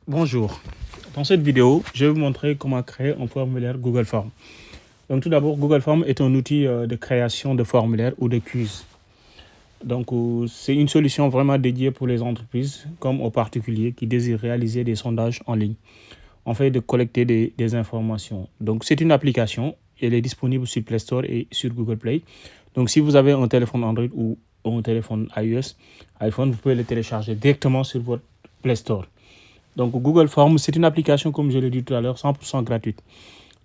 Bonjour, dans cette vidéo, je vais vous montrer comment créer un formulaire Google Forms. Donc tout d'abord, Google Forms est un outil de création de formulaires ou de quiz. Donc c'est une solution vraiment dédiée pour les entreprises comme aux particuliers qui désirent réaliser des sondages en ligne, en fait de collecter des informations. Donc c'est une application, elle est disponible sur Play Store et sur Google Play. Donc si vous avez un téléphone Android ou un téléphone iOS, iPhone, vous pouvez le télécharger directement sur votre Play Store. Donc Google Forms, c'est une application, comme je l'ai dit tout à l'heure, 100% gratuite.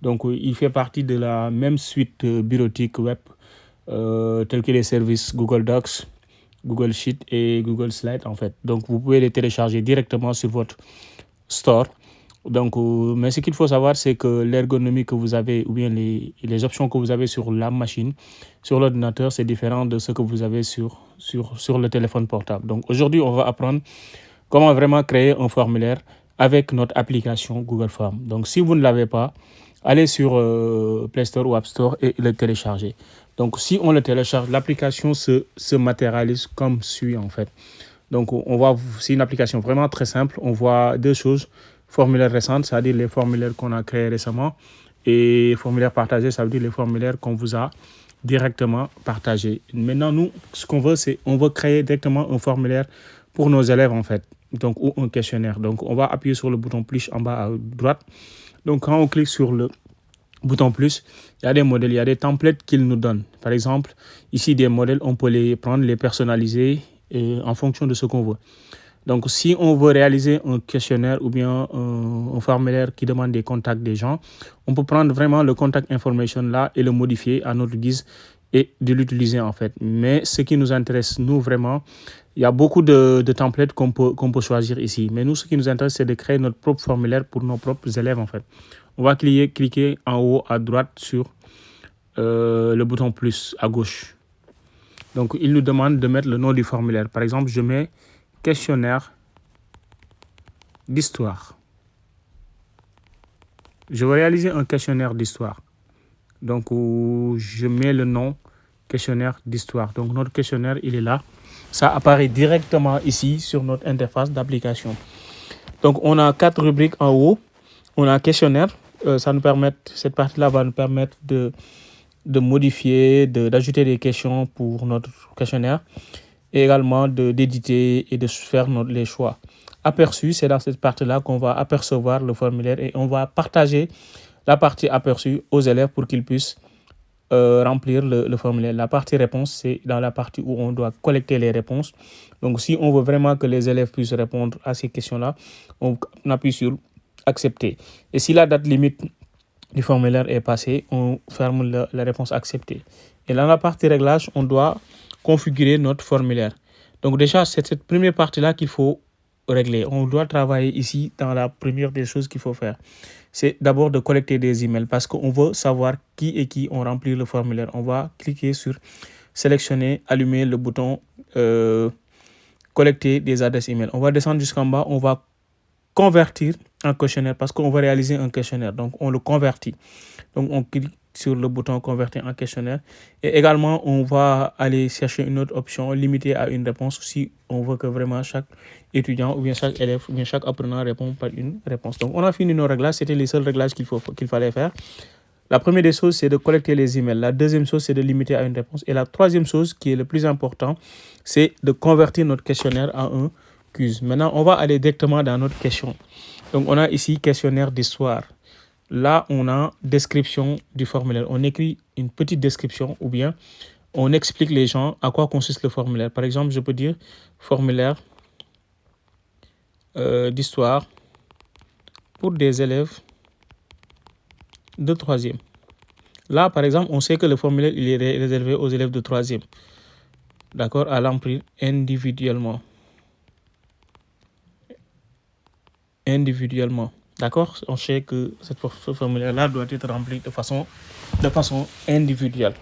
Donc il fait partie de la même suite bureautique web, tels que les services Google Docs, Google Sheet et Google Slide en fait. Donc vous pouvez les télécharger directement sur votre store. Donc, mais ce qu'il faut savoir, c'est que l'ergonomie que vous avez, ou bien les options que vous avez sur la machine, sur l'ordinateur, c'est différent de ce que vous avez sur le téléphone portable. Donc aujourd'hui, on va apprendre comment vraiment créer un formulaire avec notre application Google Forms. Donc si vous ne l'avez pas, allez sur Play Store ou App Store et le téléchargez. Donc si on le télécharge, l'application se matérialise comme suit en fait. Donc c'est une application vraiment très simple. On voit deux choses: formulaires récentes, c'est-à-dire les formulaires qu'on a créés récemment, et formulaires partagés, ça veut dire les formulaires qu'on vous a directement partagés. Maintenant, nous, ce qu'on veut, c'est on veut créer directement un formulaire pour nos élèves en fait, donc ou un questionnaire. Donc on va appuyer sur le bouton plus en bas à droite. Donc quand on clique sur le bouton plus, il y a des modèles, il y a des templates qu'il nous donne. Par exemple, ici des modèles, on peut les prendre, les personnaliser en fonction de ce qu'on veut. Donc si on veut réaliser un questionnaire ou bien un formulaire qui demande des contacts des gens, on peut prendre vraiment le contact information là et le modifier à notre guise et de l'utiliser en fait. Mais ce qui nous intéresse, nous vraiment, il y a beaucoup de templates qu'on peut choisir ici. Mais nous, ce qui nous intéresse, c'est de créer notre propre formulaire pour nos propres élèves en fait. On va cliquer en haut à droite sur le bouton plus à gauche. Donc, il nous demande de mettre le nom du formulaire. Par exemple, je mets questionnaire d'histoire. Je vais réaliser un questionnaire d'histoire. Donc, je mets le nom questionnaire d'histoire. Donc, notre questionnaire, il est là. Ça apparaît directement ici sur notre interface d'application. Donc, on a 4 rubriques en haut. On a questionnaire. Cette partie-là va nous permettre de modifier, d'ajouter des questions pour notre questionnaire et également d'éditer et de faire les choix. Aperçu, c'est dans cette partie-là qu'on va apercevoir le formulaire et on va partager la partie aperçu aux élèves pour qu'ils puissent remplir le formulaire. La partie réponse, c'est dans la partie où on doit collecter les réponses. Donc, si on veut vraiment que les élèves puissent répondre à ces questions-là, on appuie sur accepter. Et si la date limite du formulaire est passée, on ferme la réponse acceptée. Et dans la partie réglage, on doit configurer notre formulaire. Donc déjà, c'est cette première partie-là qu'il faut régler. On doit travailler ici dans la première des choses qu'il faut faire. C'est d'abord de collecter des emails parce qu'on veut savoir qui ont rempli le formulaire. On va cliquer sur sélectionner, allumer le bouton collecter des adresses email. On va descendre jusqu'en bas, on va convertir un questionnaire parce qu'on va réaliser un questionnaire. Donc, on le convertit. Donc, on clique sur le bouton convertir en questionnaire. Et également, on va aller chercher une autre option limitée à une réponse si on veut que vraiment chaque étudiant ou bien chaque élève ou bien chaque apprenant réponde par une réponse. Donc, on a fini nos réglages. C'était les seuls réglages qu'il fallait faire. La première des choses, c'est de collecter les emails. La deuxième chose, c'est de limiter à une réponse. Et la troisième chose, qui est le plus important, c'est de convertir notre questionnaire en un quiz. Maintenant, on va aller directement dans notre question. Donc, on a ici questionnaire d'histoire. Là, on a description du formulaire. On écrit une petite description ou bien on explique les gens à quoi consiste le formulaire. Par exemple, je peux dire formulaire d'histoire pour des élèves de 3e. Là, par exemple, on sait que le formulaire il est réservé aux élèves de 3e. D'accord, à l'emplir individuellement. D'accord, on sait que ce formulaire-là doit être rempli de façon individuelle.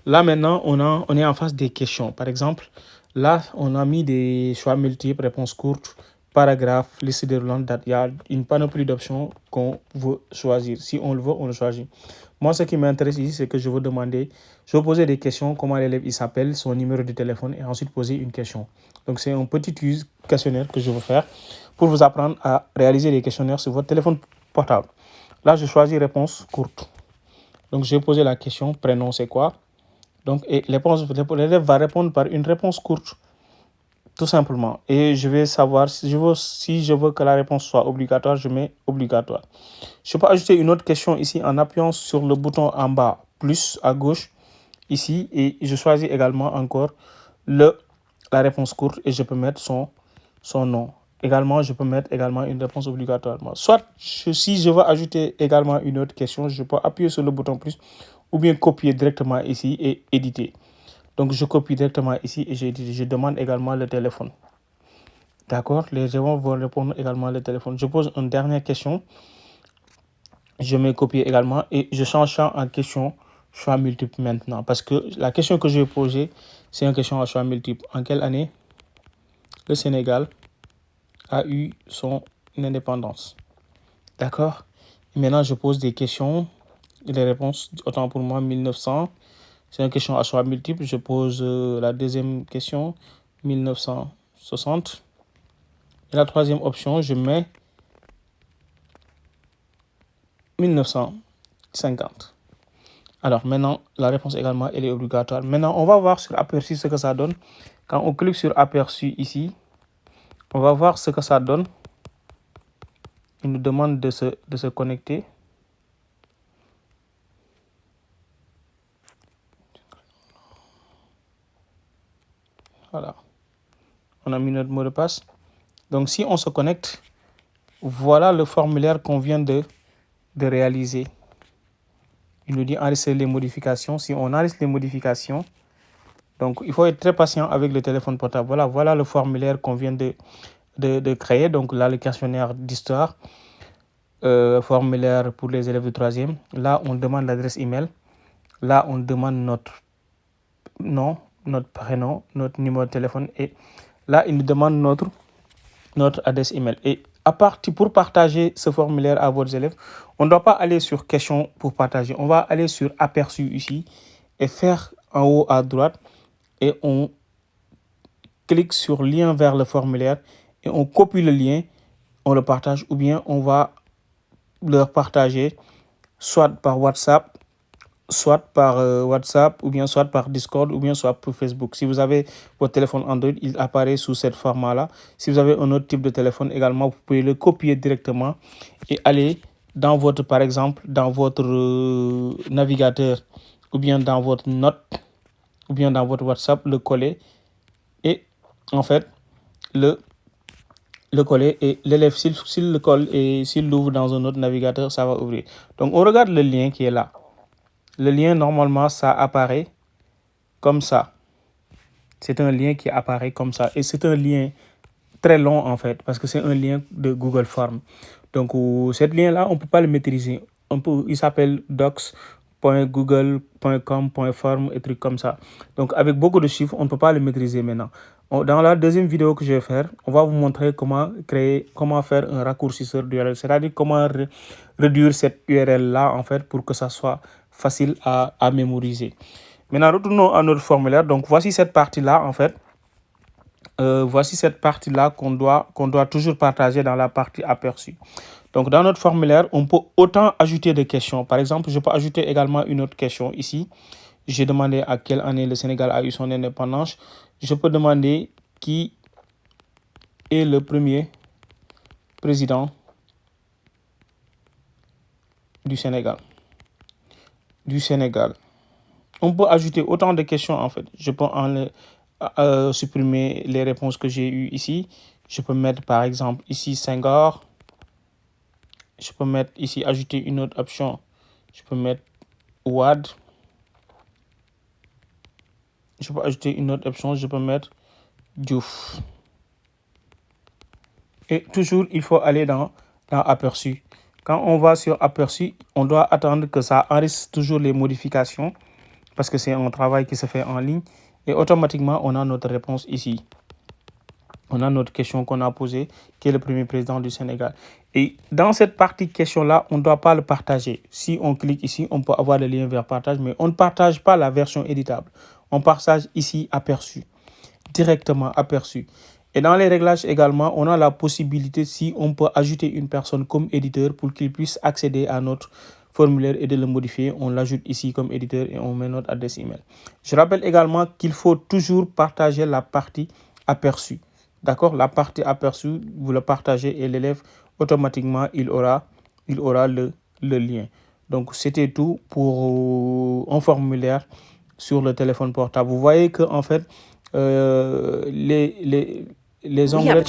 Là, maintenant, on est en face des questions. Par exemple, là, on a mis des choix multiples, réponses courtes, paragraphes, liste déroulante, date. Il y a une panoplie d'options qu'on veut choisir. Si on le veut, on le choisit. Moi, ce qui m'intéresse ici, c'est que je veux poser des questions, comment l'élève il s'appelle, son numéro de téléphone et ensuite poser une question. Donc, c'est un petit questionnaire que je veux faire. pour vous apprendre à réaliser des questionnaires sur votre téléphone portable. Là, je choisis réponse courte. Donc, j'ai posé la question, prénom c'est quoi? Donc, et l'élève va répondre par une réponse courte, tout simplement. Et je vais savoir si je veux que la réponse soit obligatoire, je mets obligatoire. Je peux ajouter une autre question ici en appuyant sur le bouton en bas, plus à gauche, ici. Et je choisis également encore la réponse courte et je peux mettre son nom. Également, je peux mettre également une réponse obligatoire. Soit, si je veux ajouter également une autre question, je peux appuyer sur le bouton plus ou bien copier directement ici et éditer. Donc, je copie directement ici et je demande également le téléphone. D'accord? Les élèves vont répondre également le téléphone. Je pose une dernière question. Je mets copier également et je change ça en question choix multiple maintenant. Parce que la question que je vais poser, c'est une question à choix multiple. En quelle année le Sénégal a eu son indépendance? D'accord? Et maintenant, je pose des questions. Les réponses, autant pour moi, 1900. C'est une question à choix multiple. Je pose la deuxième question, 1960. Et la troisième option, je mets 1950. Alors maintenant, la réponse également, elle est obligatoire. Maintenant, on va voir sur aperçu ce que ça donne. Quand on clique sur aperçu ici, on va voir ce que ça donne. Il nous demande de se connecter. Voilà. On a mis notre mot de passe. Donc, si on se connecte, voilà le formulaire qu'on vient de réaliser. Il nous dit enregistrer les modifications. Si on enregistre les modifications, donc il faut être très patient avec le téléphone portable. Voilà le formulaire qu'on vient de créer. Donc là, le questionnaire d'histoire, formulaire pour les élèves de 3e. Là, on demande l'adresse email. Là, on demande notre nom, notre prénom, notre numéro de téléphone. Et là, il nous demande notre adresse email. Et pour partager ce formulaire à vos élèves, on ne doit pas aller sur questions pour partager. On va aller sur aperçu ici et faire en haut à droite et on clique sur lien vers le formulaire et on copie le lien, on le partage ou bien on va le partager soit par WhatsApp, ou bien soit par Discord, ou bien soit par Facebook. Si vous avez votre téléphone Android, il apparaît sous ce format-là. Si vous avez un autre type de téléphone également, vous pouvez le copier directement et aller dans votre, par exemple, dans votre navigateur, ou bien dans votre note, ou bien dans votre WhatsApp, le coller et en fait, le coller et l'élève, s'il le colle et s'il l'ouvre dans un autre navigateur, ça va ouvrir. Donc, on regarde le lien qui est là. Le lien, normalement, ça apparaît comme ça. C'est un lien qui apparaît comme ça. Et c'est un lien très long, en fait, parce que c'est un lien de Google Form. Donc, ce lien-là, on ne peut pas le maîtriser. Il s'appelle docs.google.com.form et trucs comme ça. Donc, avec beaucoup de chiffres, on ne peut pas le maîtriser maintenant. Dans la deuxième vidéo que je vais faire, on va vous montrer comment faire un raccourcisseur d'URL, c'est-à-dire comment réduire cette URL-là, en fait, pour que ça soit facile à mémoriser. Maintenant, retournons à notre formulaire. Donc, voici cette partie-là, en fait. Voici cette partie-là qu'on doit toujours partager dans la partie aperçu. Donc, dans notre formulaire, on peut autant ajouter des questions. Par exemple, je peux ajouter également une autre question ici. J'ai demandé à quelle année le Sénégal a eu son indépendance. Je peux demander qui est le premier président du Sénégal. On peut ajouter autant de questions, en fait. Je peux supprimer les réponses que j'ai eues ici. Je peux mettre, par exemple, ici Senghor. Je peux mettre ici, ajouter une autre option. Je peux mettre Wade. Je peux ajouter une autre option. Je peux mettre Diouf. Et toujours, il faut aller dans aperçu. Quand on va sur aperçu, on doit attendre que ça enregistre toujours les modifications parce que c'est un travail qui se fait en ligne. Et automatiquement, on a notre réponse ici. On a notre question qu'on a posée, qui est le premier président du Sénégal. Et dans cette partie question-là, on ne doit pas le partager. Si on clique ici, on peut avoir le lien vers partage, mais on ne partage pas la version éditable. On partage ici aperçu, directement aperçu. Et dans les réglages également, on a la possibilité, si on peut ajouter une personne comme éditeur pour qu'il puisse accéder à notre formulaire et de le modifier, on l'ajoute ici comme éditeur et on met notre adresse email. Je rappelle également qu'il faut toujours partager la partie aperçue. D'accord? La partie aperçue, vous le partagez et l'élève, automatiquement, il aura le lien. Donc, c'était tout pour un formulaire sur le téléphone portable. Vous voyez que en fait, les onglets